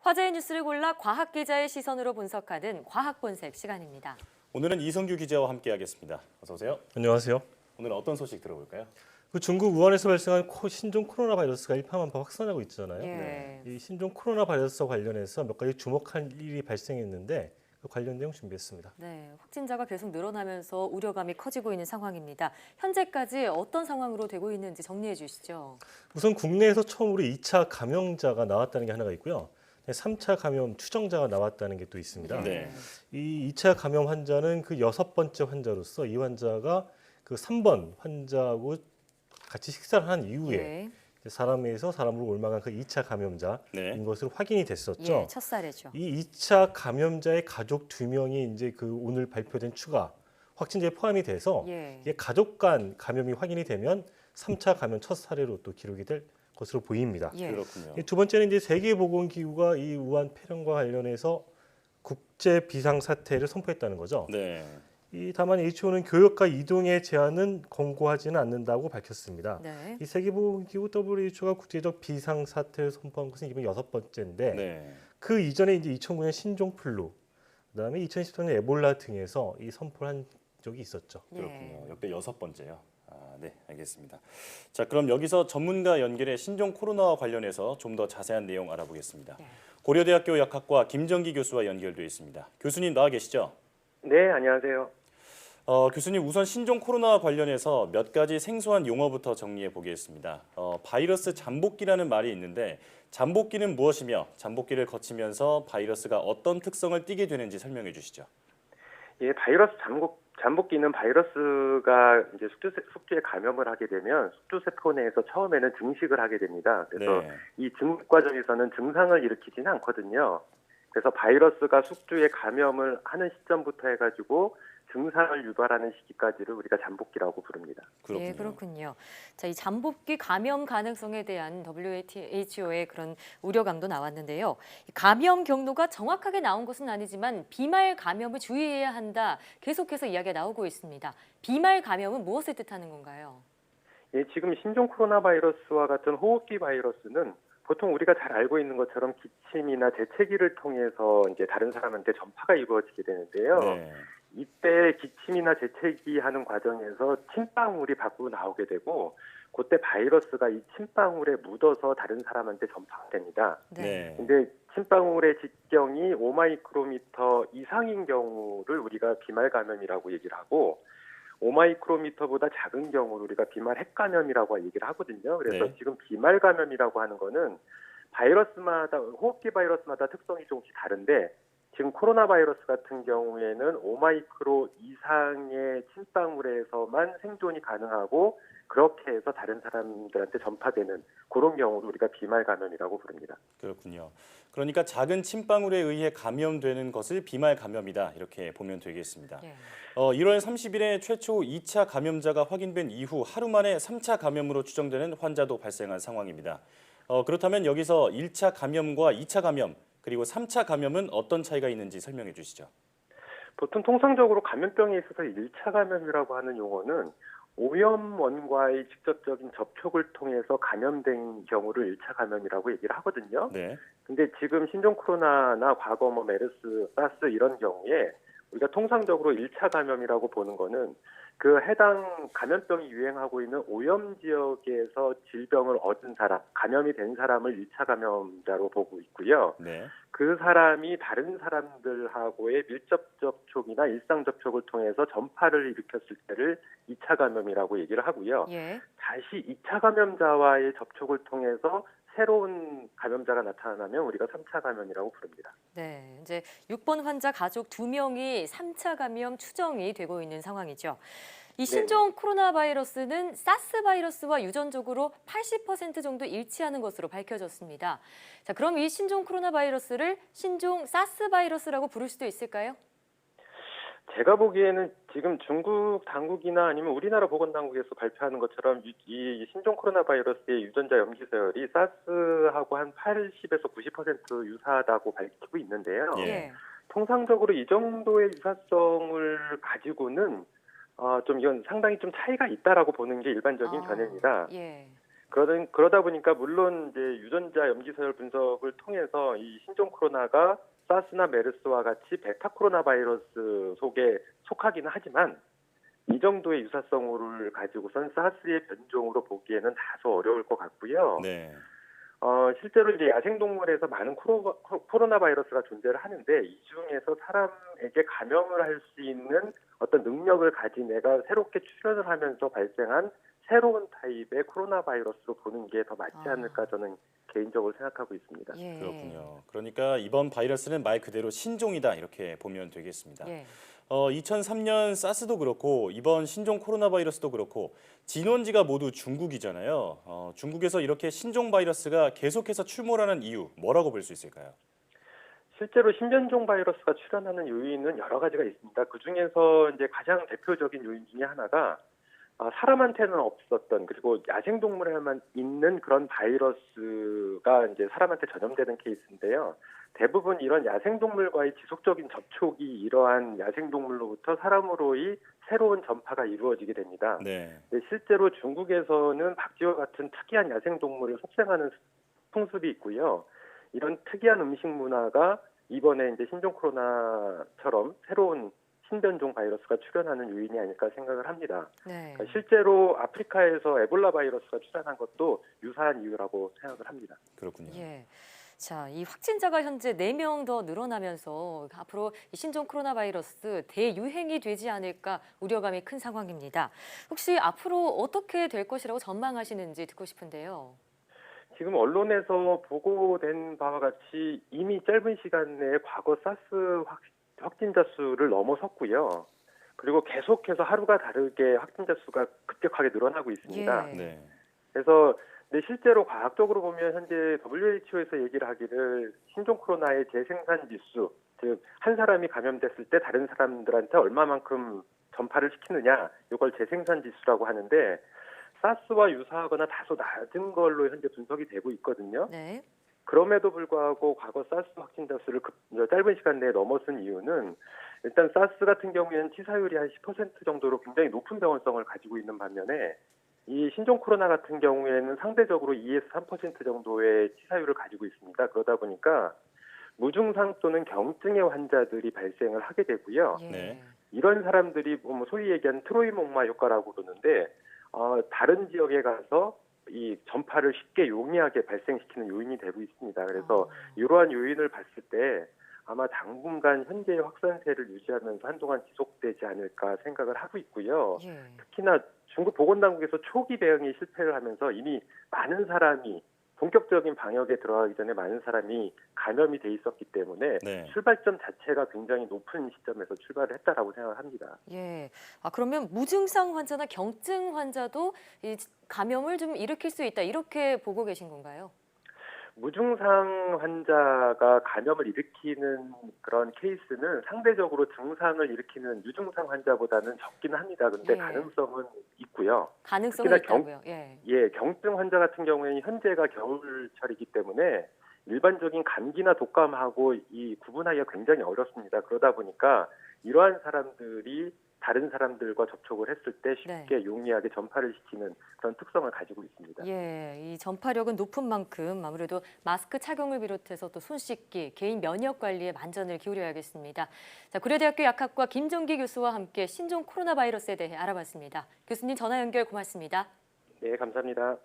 화제의 뉴스를 골라 과학 기자의 시선으로 분석하는 과학 본색 시간입니다. 오늘은 이성규 기자와 함께하겠습니다. 어서 오세요. 안녕하세요. 오늘은 어떤 소식 들어볼까요? 중국 우한에서 발생한 신종 코로나 바이러스가 일파만파 확산하고 있잖아요. 예. 이 신종 코로나 바이러스와 관련해서 몇 가지 주목할 일이 발생했는데 그 관련 내용 준비했습니다. 네, 확진자가 계속 늘어나면서 우려감이 커지고 있는 상황입니다. 현재까지 어떤 상황으로 되고 있는지 정리해 주시죠. 우선 국내에서 처음으로 2차 감염자가 나왔다는 게 하나가 있고요. 3차 감염 추정자가 나왔다는 게 또 있습니다. 네. 이 2차 감염 환자는 그 6번째 환자로서 이 환자가 그 3번 환자하고 같이 식사를 한 이후에 예. 사람에서 사람으로 옮아간 그 2차 감염자인 것으로 확인이 됐었죠. 예, 첫 사례죠. 이 2차 감염자의 가족 2명이 이제 그 오늘 발표된 추가 확진자에 포함이 돼서 예. 이게 가족 간 감염이 확인이 되면 3차 감염 첫 사례로 또 기록이 될 것으로 보입니다. 예. 그렇군요. 두 번째는 이제 세계보건기구가 이 우한 폐렴과 관련해서 국제 비상 사태를 선포했다는 거죠. 네. 다만 HO는 교역과 이동의 제한은 권고하지는 않는다고 밝혔습니다. 네. 이 세계보건기구 WHO가 국제적 비상 사태를 선포한 것은 이번 6번째인데 네. 그 이전에 이제 2009년 신종플루, 그다음에 2014년 에볼라 등에서 이 선포를 한 적이 있었죠. 그렇군요. 역대 6번째요. 네, 알겠습니다. 자, 그럼 여기서 전문가 연결해 신종 코로나와 관련해서 좀 더 자세한 내용 알아보겠습니다. 네. 고려대학교 약학과 김정기 교수와 연결되어 있습니다. 교수님 나와 계시죠? 네, 안녕하세요. 교수님 우선 신종 코로나와 관련해서 몇 가지 생소한 용어부터 정리해 보겠습니다. 바이러스 잠복기라는 말이 있는데 잠복기는 무엇이며 잠복기를 거치면서 바이러스가 어떤 특성을 띠게 되는지 설명해 주시죠. 예, 바이러스 잠복기는 바이러스가 이제 숙주에 감염을 하게 되면 숙주세포 내에서 처음에는 증식을 하게 됩니다. 그래서 네. 이 증식 과정에서는 증상을 일으키지는 않거든요. 그래서 바이러스가 숙주에 감염을 하는 시점부터 해가지고 증상을 유발하는 시기까지를 우리가 잠복기라고 부릅니다. 그렇군요. 예, 그렇군요. 자, 이 잠복기 감염 가능성에 대한 WHO의 그런 우려감도 나왔는데요. 이 감염 경로가 정확하게 나온 것은 아니지만 비말 감염을 주의해야 한다. 계속해서 이야기가 나오고 있습니다. 비말 감염은 무엇을 뜻하는 건가요? 예, 지금 신종 코로나 바이러스와 같은 호흡기 바이러스는 보통 우리가 잘 알고 있는 것처럼 기침이나 재채기를 통해서 이제 다른 사람한테 전파가 이루어지게 되는데요. 네. 이때 기침이나 재채기 하는 과정에서 침방울이 밖으로 나오게 되고 그때 바이러스가 이 침방울에 묻어서 다른 사람한테 전파가 됩니다. 네. 근데 침방울의 직경이 5마이크로미터 이상인 경우를 우리가 비말 감염이라고 얘기를 하고 5마이크로미터보다 작은 경우를 우리가 비말 핵감염이라고 얘기를 하거든요. 그래서 네. 지금 비말 감염이라고 하는 거는 바이러스마다 호흡기 바이러스마다 특성이 조금씩 다른데 지금 코로나 바이러스 같은 경우에는 5마이크로 이상의 침방울에서만 생존이 가능하고 그렇게 해서 다른 사람들한테 전파되는 그런 경우를 우리가 비말 감염이라고 부릅니다. 그렇군요. 그러니까 작은 침방울에 의해 감염되는 것을 비말 감염이다 이렇게 보면 되겠습니다. 예. 1월 30일에 최초 2차 감염자가 확인된 이후 하루 만에 3차 감염으로 추정되는 환자도 발생한 상황입니다. 그렇다면 여기서 1차 감염과 2차 감염 그리고 3차 감염은 어떤 차이가 있는지 설명해 주시죠. 보통 통상적으로 감염병에 있어서 1차 감염이라고 하는 용어는 오염원과의 직접적인 접촉을 통해서 감염된 경우를 1차 감염이라고 얘기를 하거든요. 네. 근데 지금 신종 코로나나 과거 메르스, 사스 이런 경우에 우리가 통상적으로 1차 감염이라고 보는 거는 그 해당 감염병이 유행하고 있는 오염 지역에서 질병을 얻은 사람, 감염이 된 사람을 1차 감염자로 보고 있고요. 네. 그 사람이 다른 사람들하고의 밀접 접촉이나 일상 접촉을 통해서 전파를 일으켰을 때를 2차 감염이라고 얘기를 하고요. 예. 다시 2차 감염자와의 접촉을 통해서 새로운 감염자가 나타나면 우리가 3차 감염이라고 부릅니다. 네, 이제 6번 환자 가족 2명이 3차 감염 추정이 되고 있는 상황이죠. 이 신종 코로나 바이러스는 사스 바이러스와 유전적으로 80% 정도 일치하는 것으로 밝혀졌습니다. 자, 그럼 이 신종 코로나 바이러스를 신종 사스 바이러스라고 부를 수도 있을까요? 제가 보기에는 지금 중국 당국이나 아니면 우리나라 보건당국에서 발표하는 것처럼 이 신종 코로나 바이러스의 유전자 염기서열이 사스하고 한 80에서 90% 유사하다고 밝히고 있는데요. 예. 통상적으로 이 정도의 유사성을 가지고는 좀 이건 상당히 좀 차이가 있다라고 보는 게 일반적인 견해입니다. 예. 그러다 보니까 물론 이제 유전자 염기서열 분석을 통해서 이 신종 코로나가 사스나 메르스와 같이 베타 코로나 바이러스 속에 속하기는 하지만 이 정도의 유사성을 가지고선 사스의 변종으로 보기에는 다소 어려울 것 같고요. 네. 실제로 이제 야생동물에서 많은 코로나 바이러스가 존재를 하는데 이 중에서 사람에게 감염을 할 수 있는 어떤 능력을 가진 애가 새롭게 출현을 하면서 발생한 새로운 타입의 코로나 바이러스로 보는 게 더 맞지 않을까 저는 개인적으로 생각하고 있습니다. 예. 그렇군요. 그러니까 이번 바이러스는 말 그대로 신종이다 이렇게 보면 되겠습니다. 예. 2003년 사스도 그렇고 이번 신종 코로나 바이러스도 그렇고 진원지가 모두 중국이잖아요. 중국에서 이렇게 신종 바이러스가 계속해서 출몰하는 이유 뭐라고 볼 수 있을까요? 실제로 신변종 바이러스가 출현하는 요인은 여러 가지가 있습니다. 그 중에서 이제 가장 대표적인 요인 중에 하나가 사람한테는 없었던 그리고 야생동물에만 있는 그런 바이러스가 이제 사람한테 전염되는 케이스인데요. 대부분 이런 야생동물과의 지속적인 접촉이 이러한 야생동물로부터 사람으로의 새로운 전파가 이루어지게 됩니다. 네. 실제로 중국에서는 박쥐와 같은 특이한 야생동물을 속생하는 풍습이 있고요. 이런 특이한 음식 문화가 이번에 이제 신종 코로나처럼 새로운 신변종 바이러스가 출현하는 요인이 아닐까 생각을 합니다. 네. 그러니까 실제로 아프리카에서 에볼라 바이러스가 출현한 것도 유사한 이유라고 생각을 합니다. 그렇군요. 예. 자, 이 확진자가 현재 4명 더 늘어나면서 앞으로 이 신종 코로나 바이러스 대유행이 되지 않을까 우려감이 큰 상황입니다. 혹시 앞으로 어떻게 될 것이라고 전망하시는지 듣고 싶은데요. 지금 언론에서 보고된 바와 같이 이미 짧은 시간 내에 과거 사스 확진자 수를 넘어섰고요. 그리고 계속해서 하루가 다르게 확진자 수가 급격하게 늘어나고 있습니다. 예. 네. 그래서 실제로 과학적으로 보면 현재 WHO에서 얘기를 하기를 신종 코로나의 재생산 지수, 즉 한 사람이 감염됐을 때 다른 사람들한테 얼마만큼 전파를 시키느냐, 이걸 재생산 지수라고 하는데 사스와 유사하거나 다소 낮은 걸로 현재 분석이 되고 있거든요. 네. 그럼에도 불구하고 과거 사스 확진자 수를 짧은 시간 내에 넘어선 이유는 일단 사스 같은 경우에는 치사율이 한 10% 정도로 굉장히 높은 병원성을 가지고 있는 반면에 이 신종 코로나 같은 경우에는 상대적으로 2에서 3% 정도의 치사율을 가지고 있습니다. 그러다 보니까 무증상 또는 경증의 환자들이 발생을 하게 되고요. 예. 네. 이런 사람들이 뭐 소위 얘기하는 트로이 목마 효과라고 그러는데 다른 지역에 가서 이 전파를 쉽게 용이하게 발생시키는 요인이 되고 있습니다. 그래서 이러한 요인을 봤을 때 아마 당분간 현재의 확산세를 유지하면서 한동안 지속되지 않을까 생각을 하고 있고요. 예. 특히나 중국 보건당국에서 초기 대응에 실패를 하면서 이미 많은 사람이 본격적인 방역에 들어가기 전에 많은 사람이 감염이 돼 있었기 때문에 네. 출발점 자체가 굉장히 높은 시점에서 출발을 했다라고 생각을 합니다. 예. 그러면 무증상 환자나 경증 환자도 이 감염을 좀 일으킬 수 있다 이렇게 보고 계신 건가요? 무증상 환자가 감염을 일으키는 그런 케이스는 상대적으로 증상을 일으키는 유증상 환자보다는 적기는 합니다. 그런데 예. 가능성은 있고요. 가능성이 특히나 있다고요. 예. 경증 환자 같은 경우에는 현재가 겨울철이기 때문에 일반적인 감기나 독감하고 이 구분하기가 굉장히 어렵습니다. 그러다 보니까 이러한 사람들이 다른 사람들과 접촉을 했을 때 쉽게 용이하게 전파를 시키는 그런 특성을 가지고 있습니다. 예, 이 전파력은 높은 만큼 아무래도 마스크 착용을 비롯해서 또 손 씻기, 개인 면역 관리에 만전을 기울여야겠습니다. 자, 고려대학교 약학과 김종기 교수와 함께 신종 코로나 바이러스에 대해 알아봤습니다. 교수님 전화 연결 고맙습니다. 네, 감사합니다.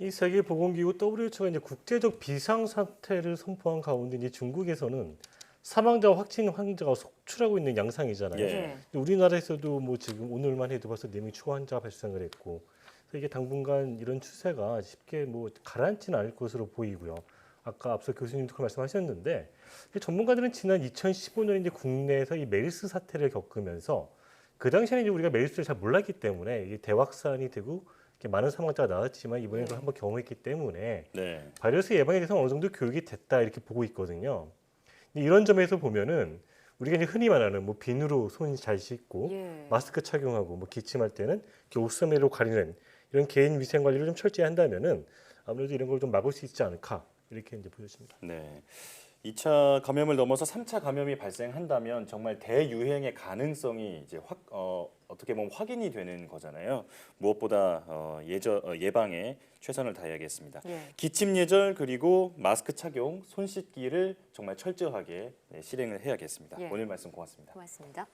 이 세계보건기구 WHO가 이제 국제적 비상사태를 선포한 가운데 이제 중국에서는 사망자와 확진 환자가 속출하고 있는 양상이잖아요. 예. 우리나라에서도 뭐 지금 오늘만 해도 벌써 4명 추가 환자가 발생을 했고, 그래서 이게 당분간 이런 추세가 쉽게 뭐 가라앉지는 않을 것으로 보이고요. 아까 앞서 교수님도 그 말씀하셨는데 전문가들은 지난 2015년에 이제 국내에서 이 메르스 사태를 겪으면서 그 당시에는 이제 우리가 메르스를 잘 몰랐기 때문에 이게 대확산이 되고 이렇게 많은 사망자가 나왔지만 이번에도 한번 경험했기 때문에 네. 바이러스 예방에 대해서 어느 정도 교육이 됐다 이렇게 보고 있거든요. 이런 점에서 보면은 우리가 이제 흔히 말하는 뭐 비누로 손 잘 씻고 예. 마스크 착용하고 뭐 기침할 때는 이렇게 옷소매로 가리는 이런 개인 위생 관리를 좀 철저히 한다면은 아무래도 이런 걸 좀 막을 수 있지 않을까 이렇게 이제 보여집니다. 네. 2차 감염을 넘어서 3차 감염이 발생한다면 정말 대유행의 가능성이 이제 어떻게 보면 확인이 되는 거잖아요. 무엇보다 예방에 최선을 다해야겠습니다. 예. 기침 예절 그리고 마스크 착용, 손 씻기를 정말 철저하게 실행을 해야겠습니다. 예. 오늘 말씀 고맙습니다. 고맙습니다.